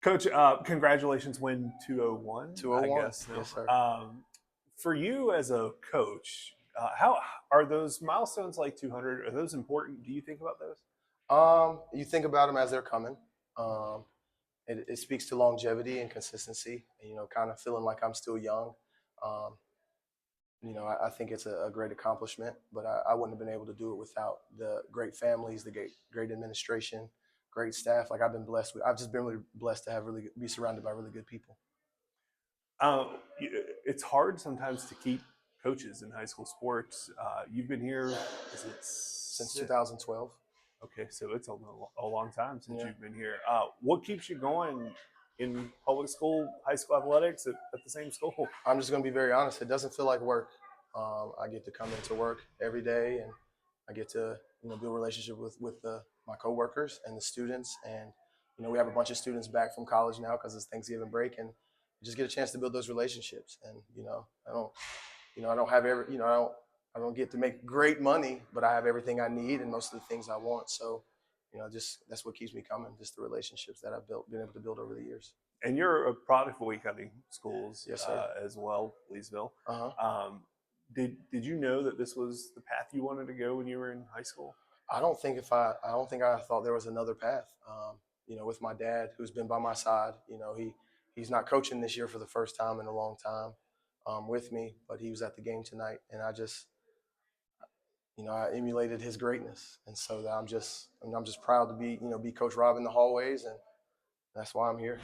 Coach, congratulations, win 201, I 201. guess. Yes, No? sir. For you as a coach, how are those milestones like 200? Are those important? Do you think about those? You think about them as they're coming. Um, it speaks to longevity and consistency, and, kind of feeling like I'm still young. Um, I think it's a great accomplishment, but I wouldn't have been able to do it without the great families, the great administration, great staff. Like I've just been really blessed to have be surrounded by really good people. It's hard sometimes to keep coaches in high school sports. You've been here, is it Since 2012. Okay, so it's a long time since Yeah. you've been here. What keeps you going in public school, high school athletics at the same school? I'm just going to be very honest. It doesn't feel like work. I get to come into work every day, and I get to build a relationship with my coworkers and the students. And we have a bunch of students back from college now because it's Thanksgiving break, and you just get a chance to build those relationships. And I don't have every I don't get to make great money, but I have everything I need and most of the things I want. So just that's what keeps me coming. Just the relationships that I've been able to build over the years. And you're a product of Wake County Schools, Yes, sir. as well, Leesville. Uh-huh. Did you know that this was the path you wanted to go when you were in high school? I don't think I thought there was another path. With my dad, who's been by my side, he's not coaching this year for the first time in a long time, with me, but he was at the game tonight, and I emulated his greatness, and so I'm just proud to be Coach Rob in the hallways, and that's why I'm here.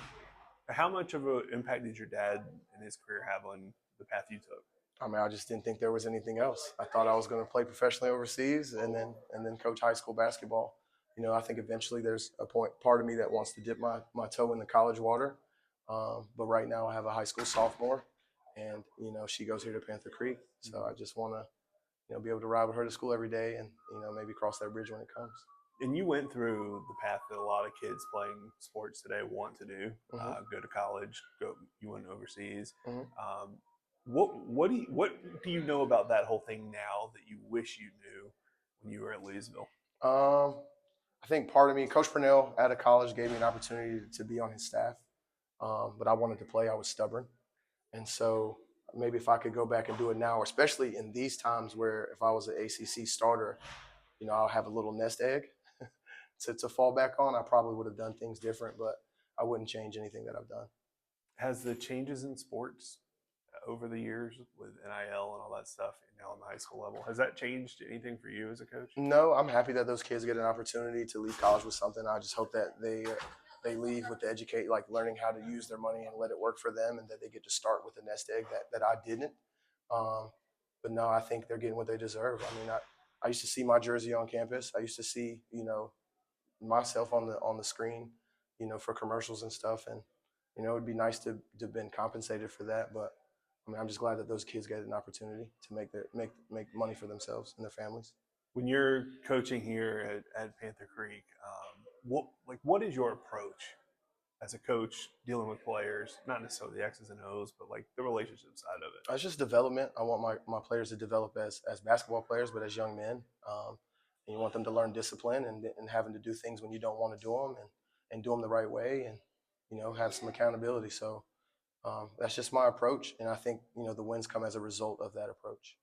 How much of an impact did your dad and his career have on the path you took? I mean, I just didn't think there was anything else. I thought I was going to play professionally overseas and then coach high school basketball. I think eventually there's part of me that wants to dip my toe in the college water. But right now I have a high school sophomore, and she goes here to Panther Creek. So I just want to be able to ride with her to school every day, and maybe cross that bridge when it comes. And you went through the path that a lot of kids playing sports today want to do: go to college, You went overseas. Mm-hmm. What do you know about that whole thing now that you wish you knew when you were at Louisville? I think part of me, Coach Purnell out of college gave me an opportunity to be on his staff, but I wanted to play. I was stubborn, and so maybe if I could go back and do it now, especially in these times where if I was an ACC starter, I'll have a little nest egg to fall back on. I probably would have done things different, but I wouldn't change anything that I've done. Has the changes in sports over the years with NIL and all that stuff now on the high school level, has that changed anything for you as a coach? No, I'm happy that those kids get an opportunity to leave college with something. I just hope that they leave with like learning how to use their money and let it work for them, and that they get to start with a nest egg that I didn't. But no, I think they're getting what they deserve. I mean, I used to see my jersey on campus. I used to see myself on the screen, for commercials and stuff, and it'd be nice to have been compensated for that, but I mean, I'm just glad that those kids get an opportunity to make money for themselves and their families. When you're coaching here at Panther Creek, what is your approach as a coach dealing with players? Not necessarily the X's and O's, but like the relationship side of it. It's just development. I want my players to develop as basketball players, but as young men. And you want them to learn discipline and having to do things when you don't want to do them, and do them the right way, and have some accountability. So that's just my approach, and I think the wins come as a result of that approach.